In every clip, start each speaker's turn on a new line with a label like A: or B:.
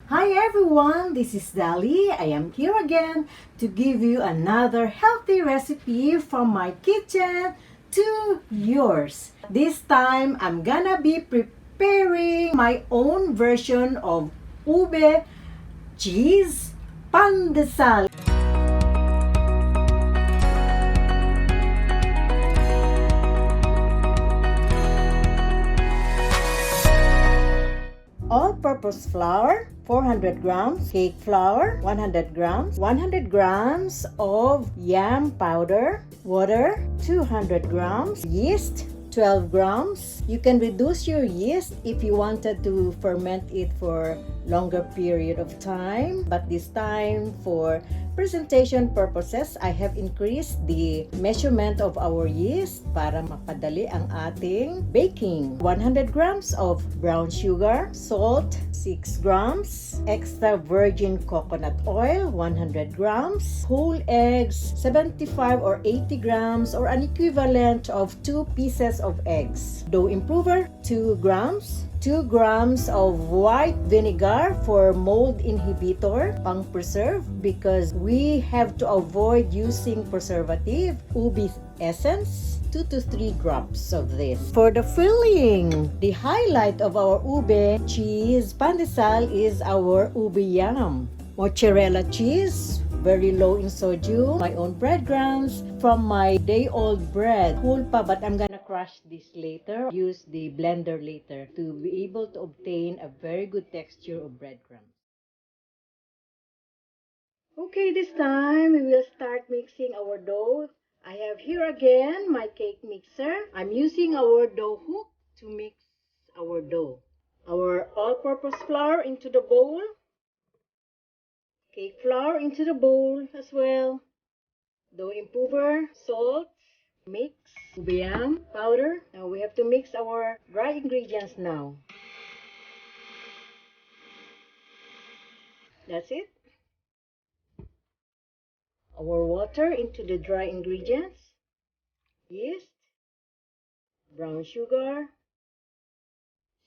A: Hi everyone, this is Dolly. I am here again to give you another healthy recipe from my kitchen to yours. This time, I'm gonna be preparing my own version of Ube Cheese Pandesal. All-purpose flour, 400 grams, cake flour, 100 grams, 100 grams of yam powder, water, 200 grams, yeast, 12 grams. You can reduce your yeast if you wanted to ferment it for longer period of time, but this time for presentation purposes, I have increased the measurement of our yeast para mapadali ang ating baking. 100 grams of brown sugar, salt, 6 grams, extra virgin coconut oil, 100 grams, whole eggs, 75 or 80 grams or an equivalent of 2 pieces of eggs. Dough improver, 2 grams, 2 grams of white vinegar for mold inhibitor, pang preserve, because we have to avoid using preservative. Ube essence, 2 to 3 drops of this. For the filling, the highlight of our Ube Cheese Pandesal is our purple-yam. Mozzarella cheese, very low in sodium. My own breadcrumbs from my day-old bread. Whole pa, but I'm gonna crush this later. Use the blender later to be able to obtain a very good texture of breadcrumbs. Okay, this time we will start mixing our dough. I have here again my cake mixer. I'm using our dough hook to mix our dough. Our all-purpose flour into the bowl. Cake flour into the bowl as well. Dough improver, salt, mix, ube powder. Now we have to mix our dry ingredients now. That's it. Our water into the dry ingredients. Yeast, brown sugar.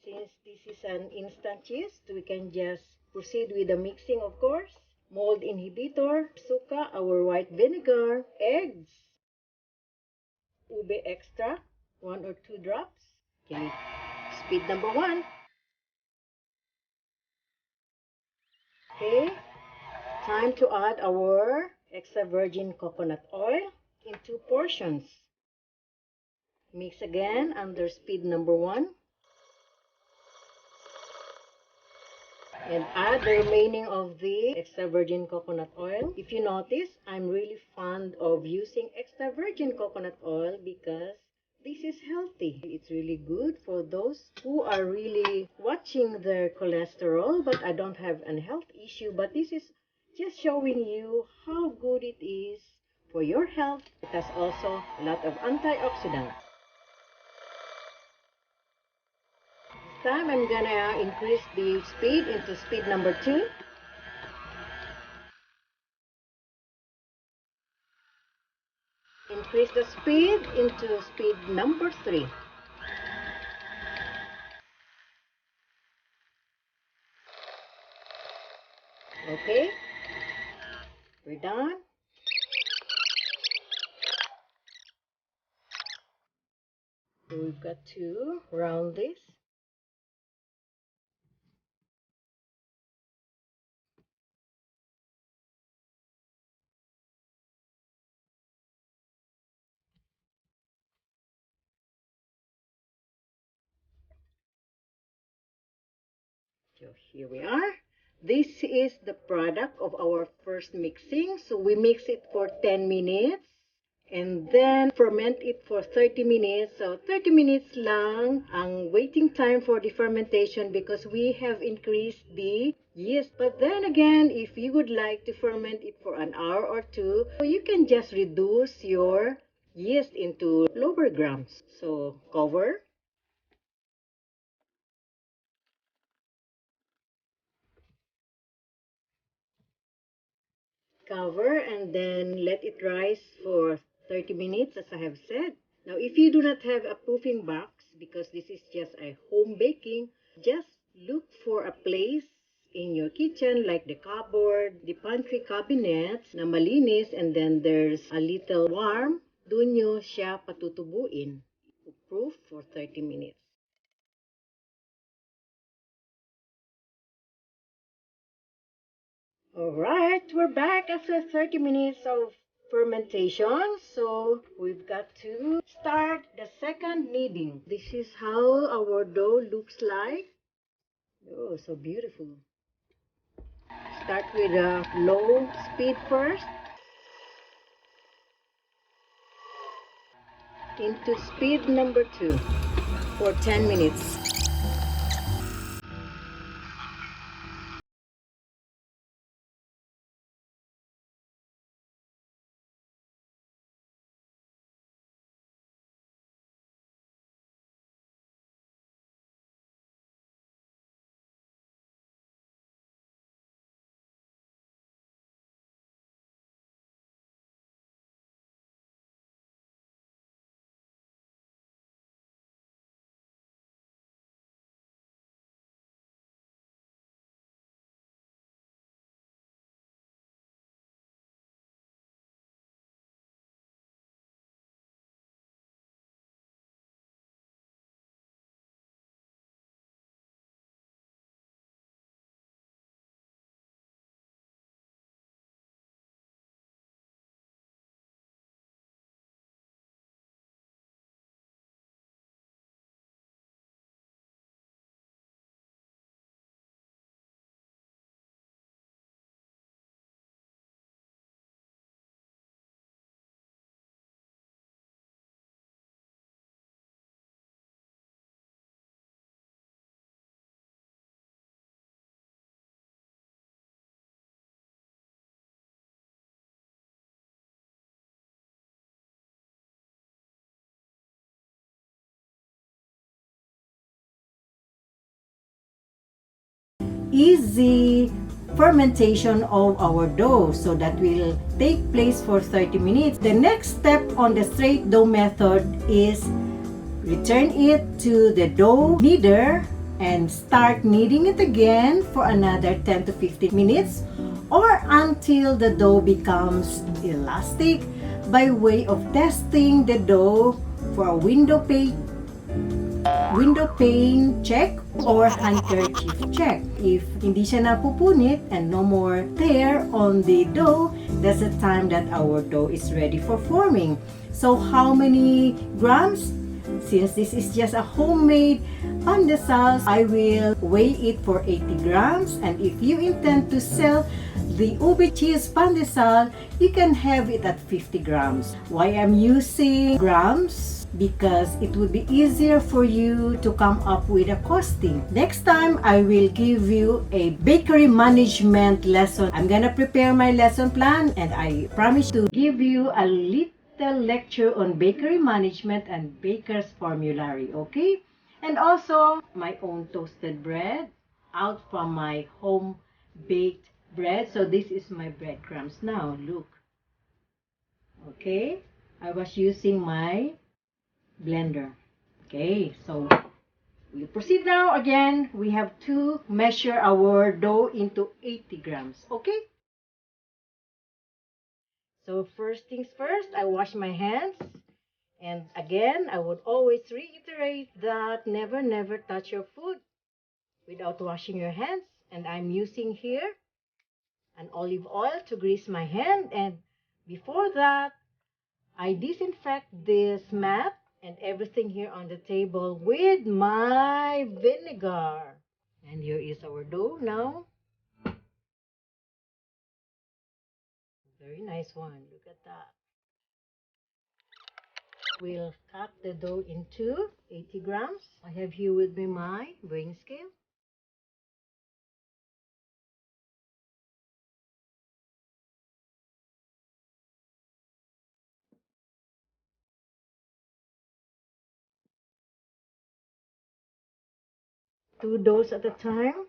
A: Since this is an instant yeast, we can just proceed with the mixing, of course. Mold inhibitor, suka, our white vinegar, eggs, ube extra, 1 or 2 drops. Okay, speed number 1. Okay, time to add our extra virgin coconut oil in 2 portions. Mix again under speed number 1. And add the remaining of the extra virgin coconut oil. If you notice, I'm really fond of using extra virgin coconut oil because this is healthy. It's really good for those who are really watching their cholesterol, but I don't have a health issue. But this is just showing you how good it is for your health. It has also a lot of antioxidants. This time I'm gonna increase the speed into speed number 2. Increase the speed into speed number 3. Okay, we're done. So we've got to round this. So here we are. This is the product of our first mixing. So we mix it for 10 minutes and then ferment it for 30 minutes. So 30 minutes lang ang waiting time for the fermentation because we have increased the yeast. But then again, if you would like to ferment it for an hour or 2, you can just reduce your yeast into lower grams. So cover. Cover and then let it rise for 30 minutes as I have said. Now if you do not have a proofing box, because this is just a home baking, just look for a place in your kitchen, like the cupboard, the pantry cabinets na malinis, and then there's a little warm, dun nyo siya patutubuin. Proof for 30 minutes. Alright, we're back after 30 minutes of fermentation. So we've got to start the second kneading. This is how our dough looks like. Oh, so beautiful. Start with a low speed first. Into speed number 2 for 10 minutes. Easy fermentation of our dough, so that will take place for 30 minutes. The next step on the straight dough method is return it to the dough kneader and start kneading it again for another 10 to 15 minutes or until the dough becomes elastic, by way of testing the dough for a window pane check or handkerchief check. If hindi siya napupunit and no more tear on the dough, that's the time that our dough is ready for forming. So how many grams? Since this is just a homemade pandesal, I will weigh it for 80 grams. And if you intend to sell the Ube Cheese Pandesal, you can have it at 50 grams. Why I'm using grams? Because it would be easier for you to come up with a costing. Next time, I will give you a bakery management lesson. I'm gonna prepare my lesson plan and I promise to give you a little lecture on bakery management and baker's formulary, okay? And also, my own toasted bread out from my home baked bread. So this is my breadcrumbs now, look. Okay, I was using my blender. Okay, so we proceed now. Again, we have to measure our dough into 80 grams. Okay, so first things first, I wash my hands. And again, I would always reiterate that never touch your food without washing your hands. And I'm using here an olive oil to grease my hand. And before that, I disinfect this mat and everything here on the table with my vinegar. And here is our dough now. Very nice one. Look at that. We'll cut the dough into 80 grams. I have here with me my weighing scale. Two doughs at a time.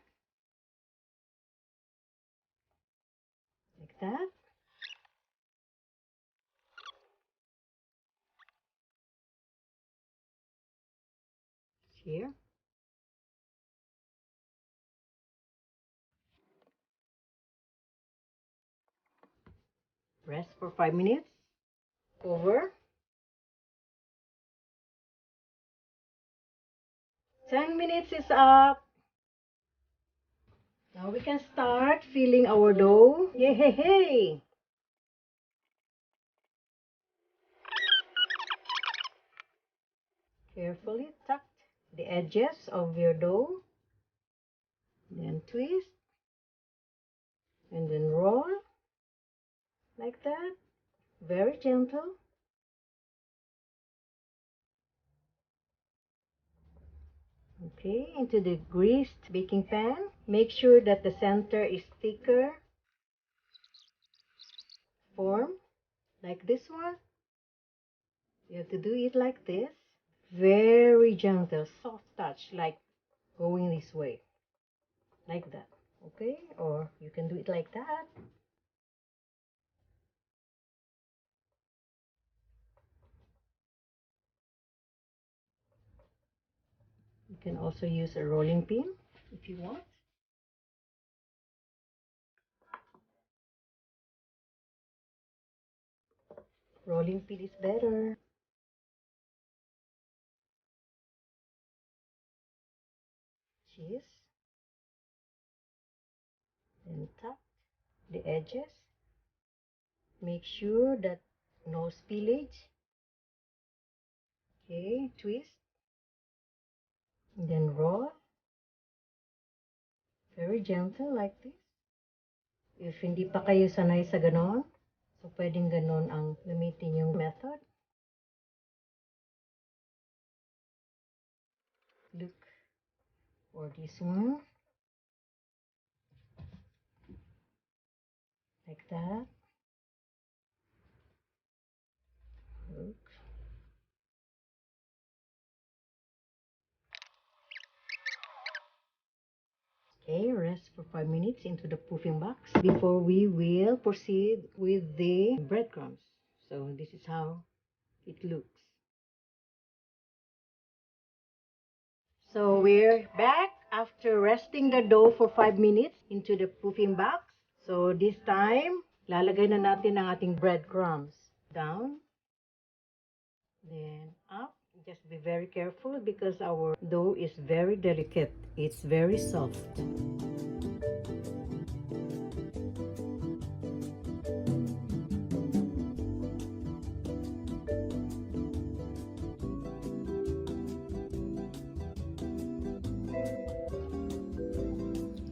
A: Like that. Here. Rest for 5 minutes. Over. 10 minutes is up. Now we can start filling our dough. Yay, hey, hey. Carefully tuck the edges of your dough. Then twist. And then roll. Like that. Very gentle. Okay, into the greased baking pan. Make sure that the center is thicker. Form like this one. You have to do it like this. Very gentle, soft touch, like going this way. Like that. Okay? Or you can do it like that. You can also use a rolling pin if you want. Rolling pin is better. Cheese. Then tuck the edges. Make sure that no spillage. Okay, twist. And then roll. Very gentle like this. If hindi pa kayo sanay sa ganon, so pwedeng ganon ang gamitin yung method. Look for this one. Like that. Look. Okay, rest for 5 minutes into the puffing box before we will proceed with the breadcrumbs. So this is how it looks. So we're back after resting the dough for 5 minutes into the puffing box. So this time, lalagay na natin ang ating breadcrumbs. Down, then up. Just be very careful because our dough is very delicate. It's very soft.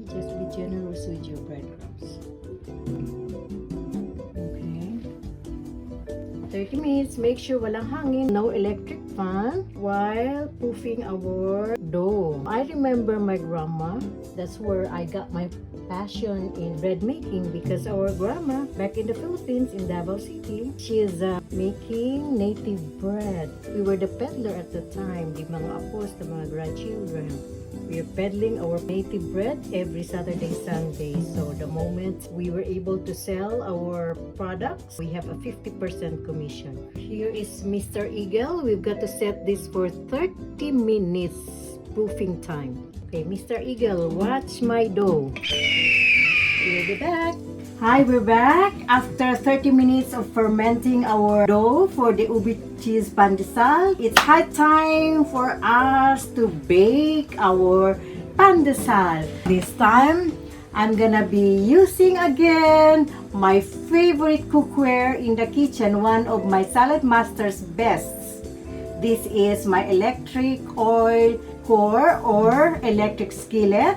A: Just be generous with your breadcrumbs. Okay. 30 minutes. Make sure walang hangin, no electric fan while puffing our dough. I remember my grandma. That's where I got my passion in bread making because our grandma back in the Philippines in Davao City, she is making native bread. We were the peddler at the time, the mga apos, the mga grandchildren. We are peddling our native bread every Saturday, Sunday. So the moment we were able to sell our products, we have a 50% commission. Here is Mr. Eagle. We've got to set this for 30 minutes proofing time. Okay, Mr. Eagle, watch my dough. We'll be back. Hi, we're back after 30 minutes of fermenting our dough for the Ube Cheese Pandesal. It's high time for us to bake our pandesal. This time, I'm gonna be using again my favorite cookware in the kitchen, one of my SaladMaster's bests. This is my electric oil core or electric skillet.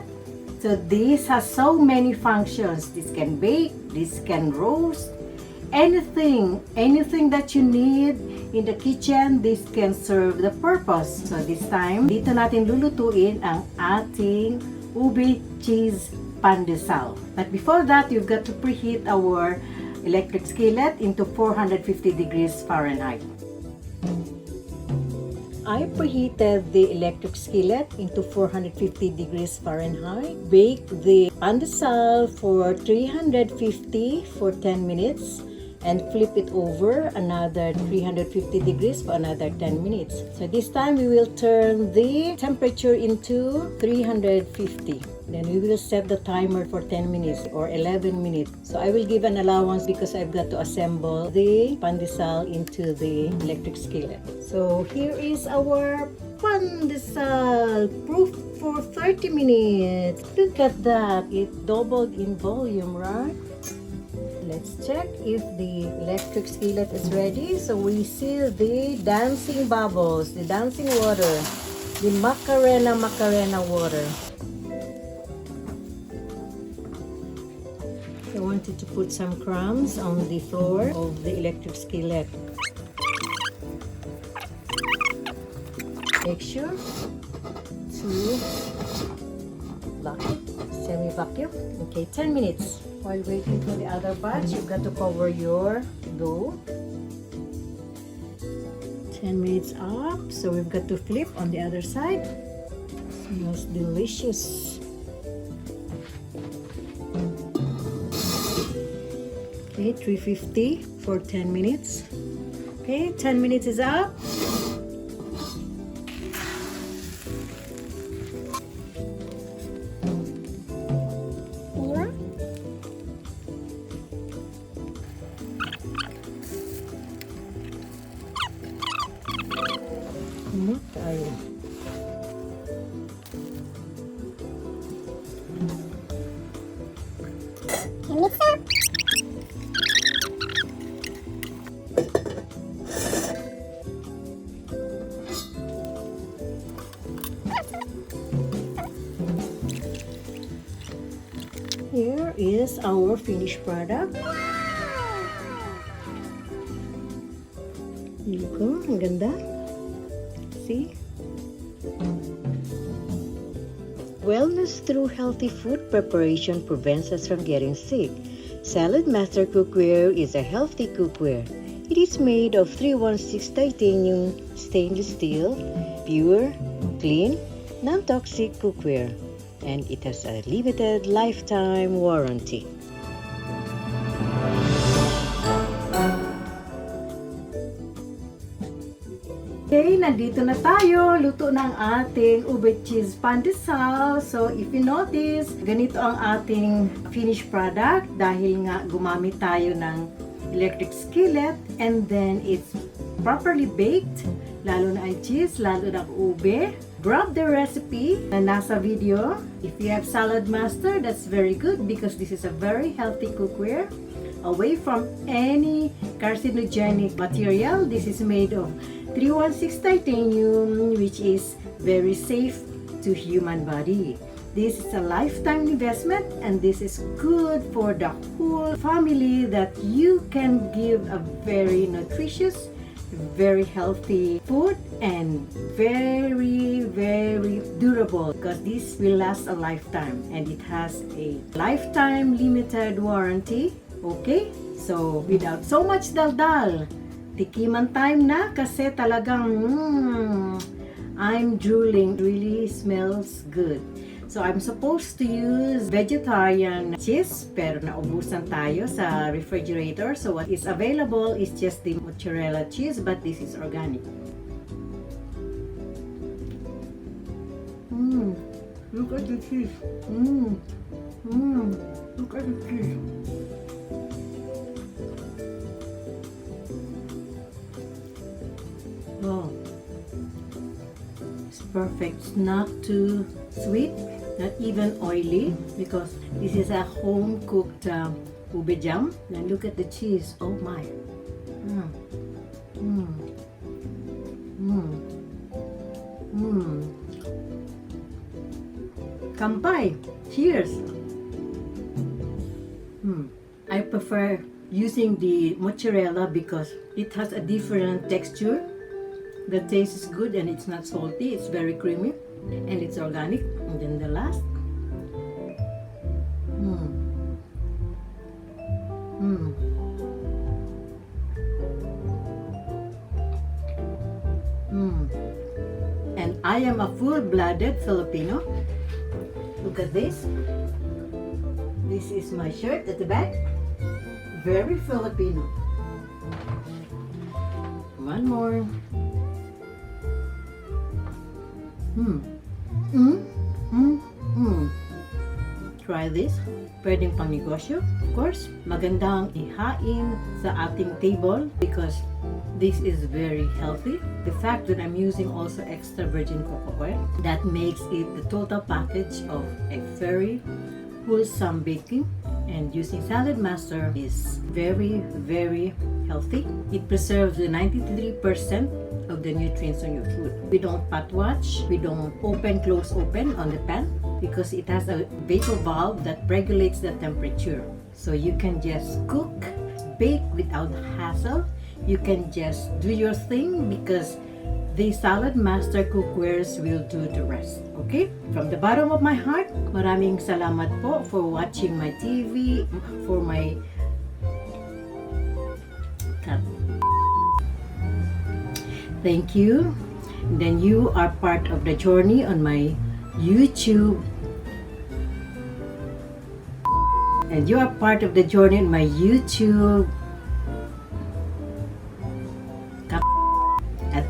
A: So this has so many functions. This can bake, this can roast, anything that you need in the kitchen, this can serve the purpose. So this time, dito natin lulutuin ang ating Ube Cheese Pandesal. But before that, you've got to preheat our electric skillet into 450 degrees Fahrenheit. I preheated the electric skillet into 450 degrees Fahrenheit. Bake the pandesal for 350 for 10 minutes and flip it over another 350 degrees for another 10 minutes. So this time we will turn the temperature into 350. Then we will set the timer for 10 minutes or 11 minutes. So I will give an allowance because I've got to assemble the pandesal into the electric skillet. So here is our pandesal proof for 30 minutes. Look at that. It doubled in volume, right? Let's check if the electric skillet is ready. So we see the dancing bubbles, the dancing water, the Macarena water. I wanted to put some crumbs on the floor of the electric skillet. Make sure to lock it, semi-vacuum. Okay, 10 minutes. While waiting for the other batch, you've got to cover your dough. 10 minutes up, so we've got to flip on the other side. Smells delicious. Okay, 350 for 10 minutes. Okay, 10 minutes is up.
B: Mix up.
A: Here is our finished product. Here you go. Ang ganda. See? Wellness through healthy food preparation prevents us from getting sick. SaladMaster cookware is a healthy cookware. It is made of 316 titanium stainless steel, pure, clean, non-toxic cookware, and it has a limited lifetime warranty. Okay, nandito na tayo. Luto na ang ating Ube Cheese Pandesal. So, if you notice, ganito ang ating finished product dahil nga gumamit tayo ng electric skillet and then it's properly baked. Lalo na ang cheese, lalo na ang ube. Grab the recipe na nasa video. If you have SaladMaster, that's very good because this is a very healthy cookware. Away from any carcinogenic material, this is made of 316 titanium, which is very safe to human body. This is a lifetime investment and this is good for the whole family that you can give a very nutritious, very healthy food and very durable because this will last a lifetime and it has a lifetime limited warranty. Okay, so without so much daldal, tikiman time na kasi talagang I'm drooling. Really smells good. So I'm supposed to use vegetarian cheese pero naubusan tayo sa refrigerator. So what is available is just the mozzarella cheese but this is organic. Look at the cheese. Look at the cheese. Oh, it's perfect. It's not too sweet, not even oily because this is a home-cooked ube jam. And look at the cheese. Oh my. Kampai. Cheers. I prefer using the mozzarella because it has a different texture. The taste is good and it's not salty. It's very creamy and it's organic. And then the last. And I am a full-blooded Filipino. Look at this. This is my shirt at the back. Very Filipino. One more. Try this. Pwedeng pang negosyo. Of course, magandang ihain sa ating table because this is very healthy. The fact that I'm using also extra virgin coconut oil, that makes it the total package of a very wholesome baking. And using SaladMaster is very, very healthy. It preserves the 93% of the nutrients on your food. We don't pot watch, we don't close open on the pan because it has a vapor valve that regulates the temperature. So you can just cook, bake without hassle. You can just do your thing because the SaladMaster cookwares will do the rest. Okay? From the bottom of my heart, maraming salamat po for watching my TV, for my thank you. And then you are part of the journey on my YouTube. And you are part of the journey on my YouTube.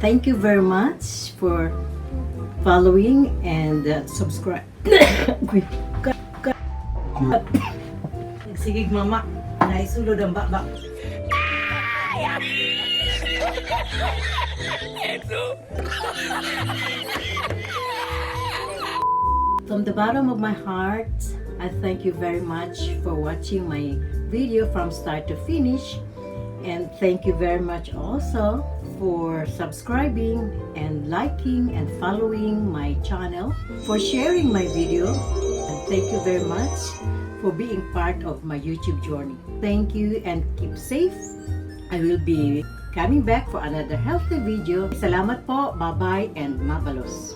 A: Thank you very much for following and subscribe. Nagsigig mama, naisulod ang baba. From the bottom of my heart, I thank you very much for watching my video from start to finish. And thank you very much also for subscribing and liking and following my channel, for sharing my video, and thank you very much for being part of my YouTube journey. Thank you and keep safe. I will be coming back for another healthy video. Salamat po, bye-bye and mabalos.